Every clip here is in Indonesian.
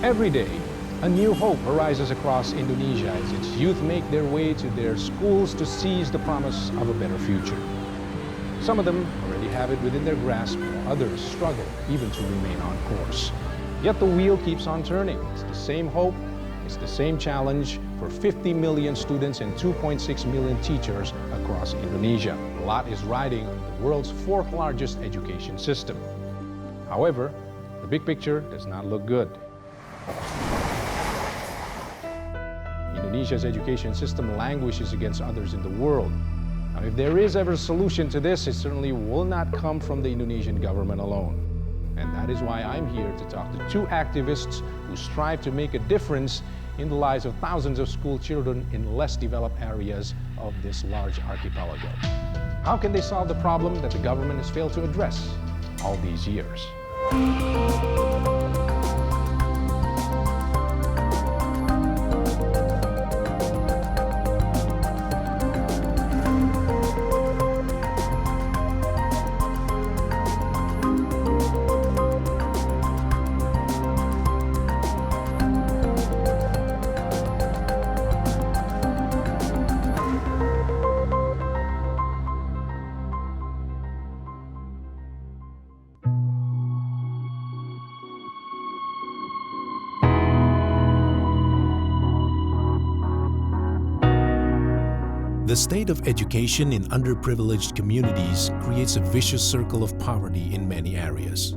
Every day, a new hope arises across Indonesia as its youth make their way to their schools to seize the promise of a better future. Some of them already have it within their grasp, while others struggle even to remain on course. Yet the wheel keeps on turning. It's the same hope, it's the same challenge for 50 million students and 2.6 million teachers across Indonesia. A lot is riding on the world's fourth largest education system. However, the big picture does not look good. Indonesia's education system languishes against others in the world. Now, if there is ever a solution to this, it certainly will not come from the Indonesian government alone. And that is why I'm here to talk to two activists who strive to make a difference in the lives of thousands of school children in less developed areas of this large archipelago. How can they solve the problem that the government has failed to address all these years? The state of education in underprivileged communities creates a vicious circle of poverty in many areas.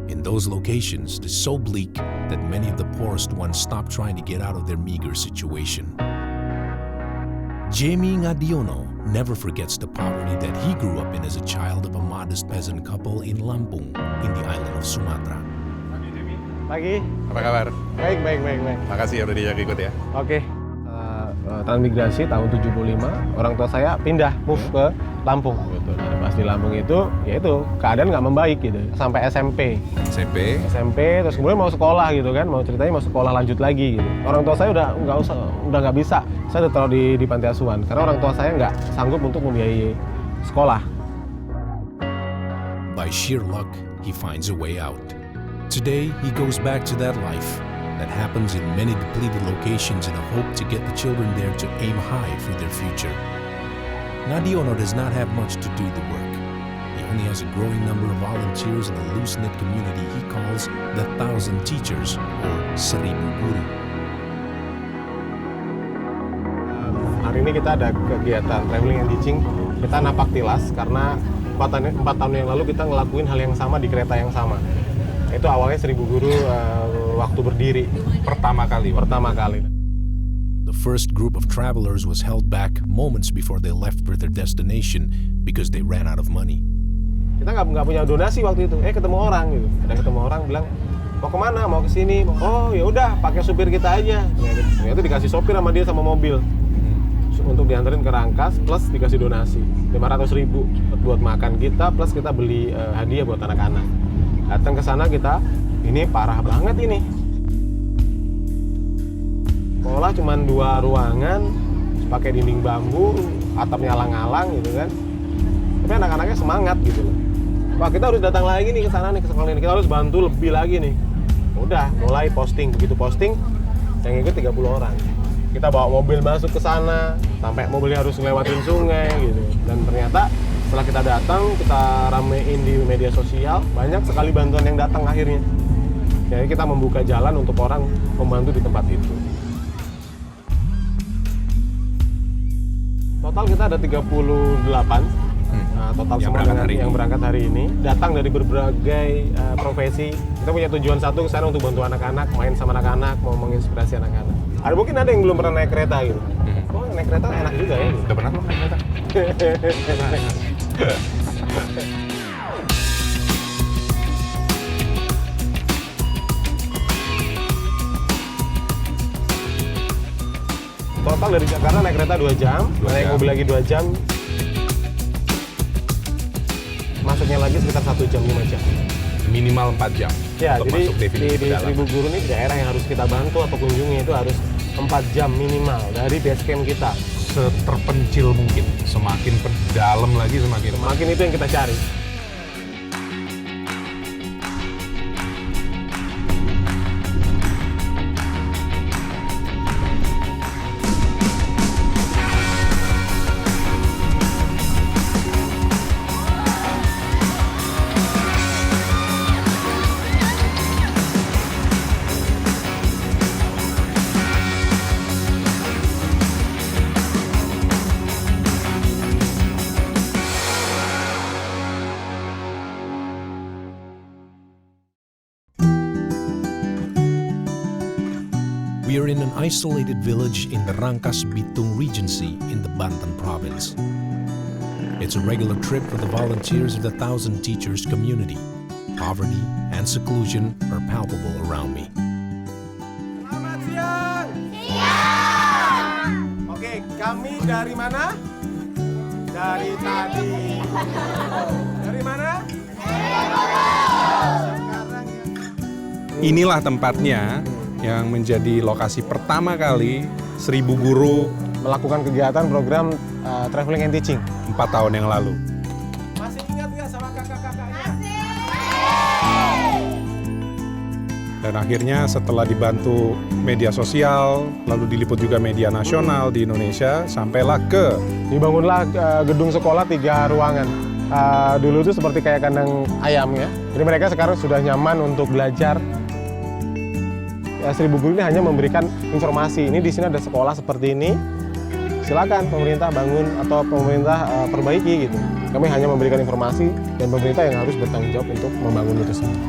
In those locations, it is so bleak that many of the poorest ones stop trying to get out of their meager situation. Jamie Ngadiono never forgets the poverty that he grew up in as a child of a modest peasant couple in Lampung, in the island of Sumatra. Pagi. Apa kabar? Baik. Makasih ya udah diajak ikut ya. Oke. Transmigrasi tahun 75, orang tua saya pindah, move ke Lampung. Gitu. Nah, pas di Lampung itu, ya itu keadaan nggak membaik gitu. Sampai SMP, terus kemudian mau sekolah gitu kan, mau ceritanya mau sekolah lanjut lagi gitu. Orang tua saya udah nggak bisa. Saya udah taruh di panti asuhan karena orang tua saya nggak sanggup untuk membiayai sekolah. By sheer luck, he finds a way out. Today, he goes back to that life that happens in many depleted locations in a hope to get the children there to aim high for their future. Ngadiono does not have much to do the work. He only has a growing number of volunteers in a loose-knit community he calls the 1,000 Teachers, or 1,000 Guru. Hari ini kita ada kegiatan traveling and teaching. Kita napak tilas karena 4 tahun yang lalu kita ngelakuin hal yang sama di kereta yang sama. Itu awalnya 1,000 Guru waktu berdiri. Pertama kali. The first group of travelers was held back moments before they left for their destination because they ran out of money. Kita nggak punya donasi waktu itu. Ketemu orang gitu. Ada ketemu orang bilang, mau kemana? Mau ke sini? Oh ya udah, pakai supir kita aja. Itu dikasih sopir sama dia sama mobil. Untuk diantarin ke Rangkas plus dikasih donasi 500.000 buat makan kita plus kita beli hadiah buat anak-anak. Datang ke sana kita, ini parah banget ini. Sekolah cuma 2 ruangan, pakai dinding bambu, atapnya alang-alang gitu kan. Tapi anak-anaknya semangat gitu loh. Wah, kita harus datang lagi nih ke sana nih, ke sekolah ini. Kita harus bantu lebih lagi nih. Udah, mulai posting. Begitu posting, yang ikut 30 orang. Kita bawa mobil masuk ke sana, sampai mobilnya harus ngelewatin sungai gitu. Dan ternyata setelah kita datang, kita ramein di media sosial, banyak sekali bantuan yang datang akhirnya. Jadi kita membuka jalan untuk orang membantu di tempat itu. Total kita ada 38, total yang semua yang berangkat hari ini. Datang dari berbagai profesi. Kita punya tujuan satu kesana untuk bantu anak-anak, main sama anak-anak, mau menginspirasi anak-anak. Mungkin ada yang belum pernah naik kereta gitu. Oh, naik kereta enak juga ya. Udah pernah naik kereta? Total dari Jakarta naik kereta 2 jam, naik mobil lagi 2 jam. Masuknya lagi sekitar 1 jam 5 jam. Minimal 4 jam. Ya, untuk jadi masuk di 1,000 Guru ini daerah yang harus kita bantu atau kunjungi itu harus 4 jam minimal dari base camp kita. Seterpencil mungkin, semakin dalam lagi semakin itu yang kita cari. in an isolated village in the Rangkas Bitung Regency in the Banten province. It's a regular trip for the volunteers of the Thousand Teachers community. Poverty and seclusion are palpable around me. Selamat siang. Siang. Oke, kami dari mana? Dari tadi. Dari mana? Inilah tempatnya yang menjadi lokasi pertama kali 1000 guru Melakukan kegiatan program traveling and teaching. 4 tahun yang lalu. Masih ingat nggak sama kakak-kakaknya? Dan akhirnya setelah dibantu media sosial, lalu diliput juga media nasional di Indonesia, sampailah ke Dibangunlah gedung sekolah 3 ruangan. Dulu itu seperti kayak kandang ayam ya. Jadi mereka sekarang sudah nyaman untuk belajar. 1000 guru ini hanya memberikan informasi. Ini di sini ada sekolah seperti ini. Silakan pemerintah bangun atau pemerintah perbaiki gitu. Kami hanya memberikan informasi dan pemerintah yang harus bertanggung jawab untuk membangun itu sendiri.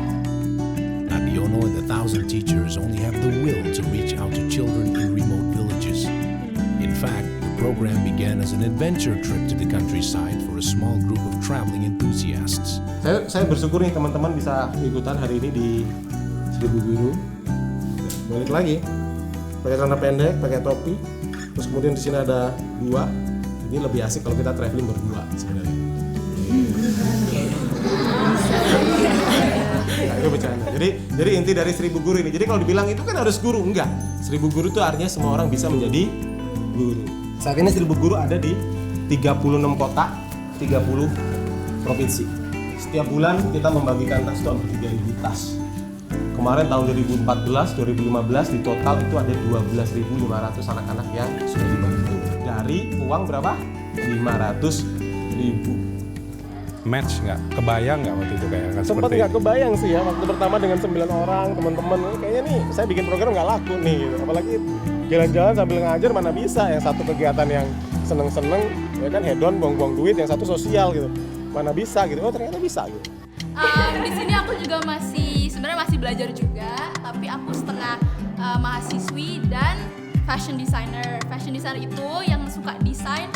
Adiono and the Thousand Teachers only have the will to reach out to children in remote villages. In fact, the program began as an adventure trip to the countryside for a small group of traveling enthusiasts. Saya bersyukur nih teman-teman bisa ikutan hari ini di 1000 guru. Balik lagi, pakai celana pendek, pakai topi, terus kemudian di sini ada 2. Ini lebih asik kalau kita traveling berdua sebenarnya. Nah, itu bercanda. Jadi inti dari 1000 guru ini. Jadi kalau dibilang itu kan harus guru, enggak. 1000 guru itu artinya semua orang bisa menjadi guru. Saat ini 1000 guru ada di 36 kota, 30 provinsi. Setiap bulan kita membagikan tas itu hampir 3.000 tas. Kemarin tahun 2014, 2015 di total itu ada 12.500 anak-anak yang sudah dibantu. Dari uang berapa? 500.000. match nggak? Kebayang nggak waktu itu kayak Sempat seperti nggak kebayang sih ya, waktu pertama dengan 9 orang, teman-teman, kayaknya nih saya bikin program nggak laku nih gitu. Apalagi jalan-jalan sambil ngajar mana bisa, yang satu kegiatan yang seneng-seneng, ya kan hedon, buang-buang duit, yang satu sosial gitu. Mana bisa gitu, oh ternyata bisa gitu. Di sini aku juga sebenarnya masih belajar juga, tapi aku setengah mahasiswi dan fashion designer. Fashion designer itu yang suka desain.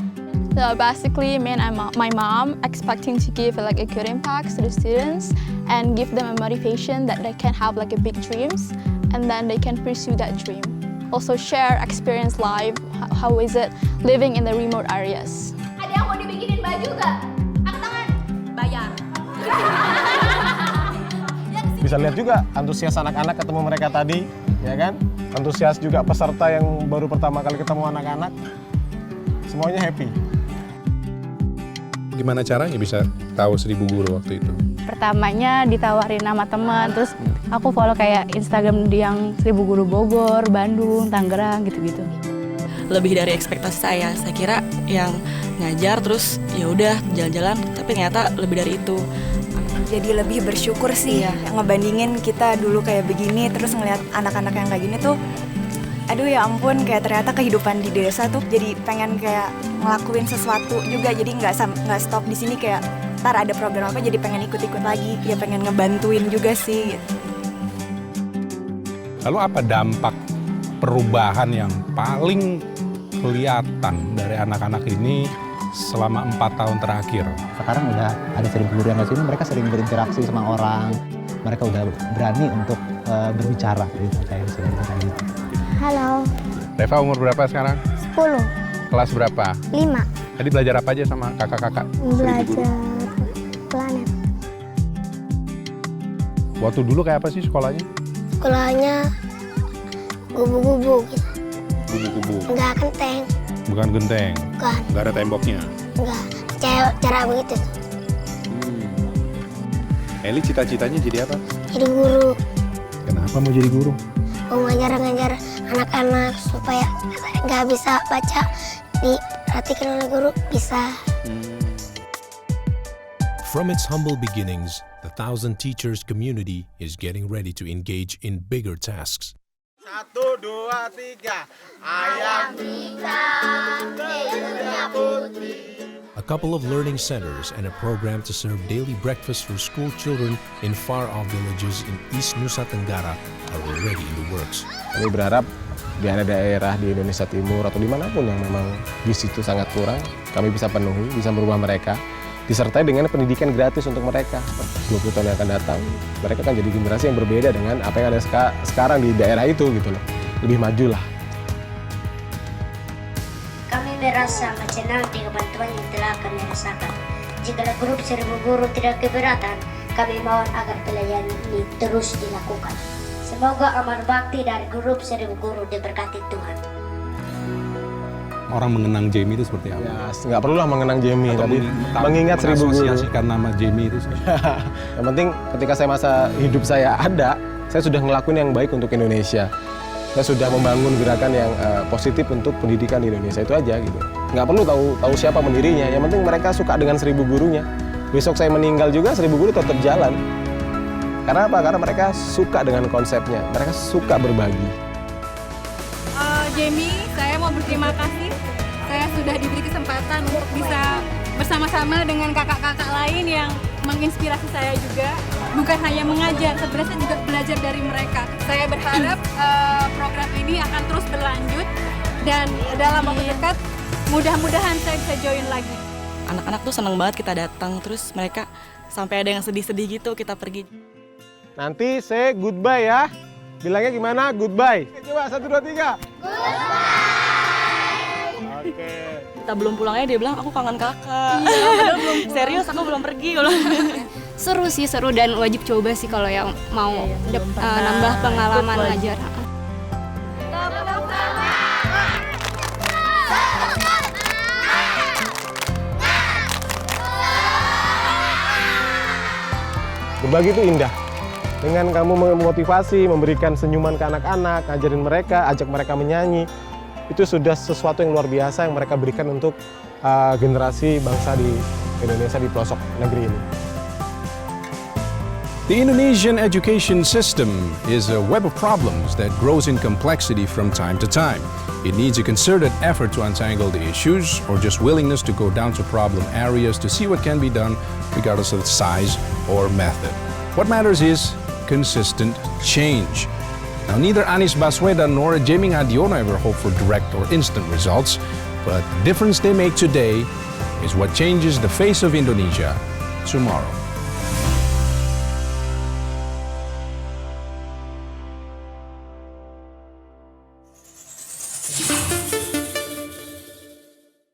So basically, me and my mom expecting to give like a good impact to the students and give them a motivation that they can have like a big dreams and then they can pursue that dream. Also share experience life, how is it living in the remote areas. Ada yang mau dibikinin baju gak? Angkat tangan. Bayar. Bisa lihat juga antusias anak-anak ketemu mereka tadi, ya kan? Antusias juga peserta yang baru pertama kali ketemu anak-anak. Semuanya happy. gimana caranya bisa tahu 1000 guru waktu itu? Pertamanya ditawarin nama teman, terus aku follow kayak Instagram yang 1000 guru Bogor, Bandung, Tangerang gitu-gitu. Lebih dari ekspektasi saya kira yang ngajar terus ya udah jalan-jalan, tapi ternyata lebih dari itu. Jadi lebih bersyukur sih ya, ngebandingin kita dulu kayak begini, terus ngeliat anak-anak yang kayak gini tuh, aduh ya ampun, kayak ternyata kehidupan di desa tuh jadi pengen kayak ngelakuin sesuatu juga, jadi nggak stop di sini, kayak ntar ada program apa jadi pengen ikut-ikut lagi, ya pengen ngebantuin juga sih. Gitu. Lalu apa dampak perubahan yang paling kelihatan dari anak-anak ini selama 4 tahun terakhir? Sekarang udah ada 1000 guru yang kesini, mereka sering berinteraksi sama orang, mereka udah berani untuk berbicara gitu, kayak gitu. Halo. Reva umur berapa sekarang? 10. Kelas berapa? 5. Tadi belajar apa aja sama kakak-kakak? Belajar planet. Waktu dulu kayak apa sih sekolahnya? Sekolahnya gubu-gubu gitu. Kubu-kubu. Enggak genteng. Bukan genteng. Bukan. Enggak ada temboknya. Enggak. Cara begitu tuh. Eli cita-citanya jadi apa? Jadi guru. Kenapa mau jadi guru? Mau ngajar anak-anak supaya nggak bisa baca, diperhatikan oleh guru bisa. From its humble beginnings, the Thousand Teachers community is getting ready to engage in bigger tasks. 1, 2, 3. Ayam pizza, putih. A couple of learning centers and a program to serve daily breakfast for school children in far-off villages in East Nusa Tenggara are already in the works. Kami berharap di daerah di Indonesia Timur atau dimanapun yang memang gizi itu sangat kurang, kami bisa penuhi, bisa merubah mereka, disertai dengan pendidikan gratis untuk mereka. 20 tahun yang akan datang, mereka akan jadi generasi yang berbeda dengan apa yang ada sekarang di daerah itu gitu loh. Lebih maju lah. Kami merasa senang dengan bantuan yang telah kami rasakan. Jika grup 1000 guru tidak keberatan, kami mohon agar pelayanan ini terus dilakukan. Semoga amal bakti dari grup 1000 guru diberkati Tuhan. Orang mengenang Jamie itu seperti apa? Ya, nggak perlulah mengenang Jamie, tapi mengingat 1000 guru. Mengasosiasikan nama Jamie itu. Yang penting ketika masa hidup saya ada, saya sudah ngelakuin yang baik untuk Indonesia. Saya sudah membangun gerakan yang positif untuk pendidikan di Indonesia, itu aja gitu. Nggak perlu tahu siapa pendirinya, yang penting mereka suka dengan 1000 gurunya. Besok saya meninggal juga 1000 guru tetap jalan. Karena apa? Karena mereka suka dengan konsepnya, mereka suka berbagi. Jamie, saya mau berterima kasih. Saya sudah diberi kesempatan untuk bisa bersama-sama dengan kakak-kakak lain yang menginspirasi saya juga. Bukan hanya mengajar, sebenarnya juga belajar dari mereka. Saya berharap program ini akan terus berlanjut dan dalam waktu dekat mudah-mudahan saya bisa join lagi. Anak-anak tuh seneng banget kita datang, terus mereka sampai ada yang sedih-sedih gitu kita pergi. Nanti say goodbye ya. Bilangnya gimana? Goodbye. Coba 1, 2, 3. Goodbye. Oke. Kita belum pulangnya dia bilang aku kangen kakak. Serius aku belum pergi. Seru sih, seru dan wajib coba sih kalau yang mau nambah pengalaman ngajar. Berbagi itu indah. Dengan kamu memotivasi, memberikan senyuman ke anak-anak, ngajarin mereka, ajak mereka menyanyi, itu sudah sesuatu yang luar biasa yang mereka berikan untuk generasi bangsa di Indonesia di pelosok negeri ini. The Indonesian education system is a web of problems that grows in complexity from time to time. It needs a concerted effort to untangle the issues or just willingness to go down to problem areas to see what can be done regardless of size or method. What matters is consistent change. Now, neither Anies Baswedan nor Jamie Adiono ever hope for direct or instant results, but the difference they make today is what changes the face of Indonesia tomorrow.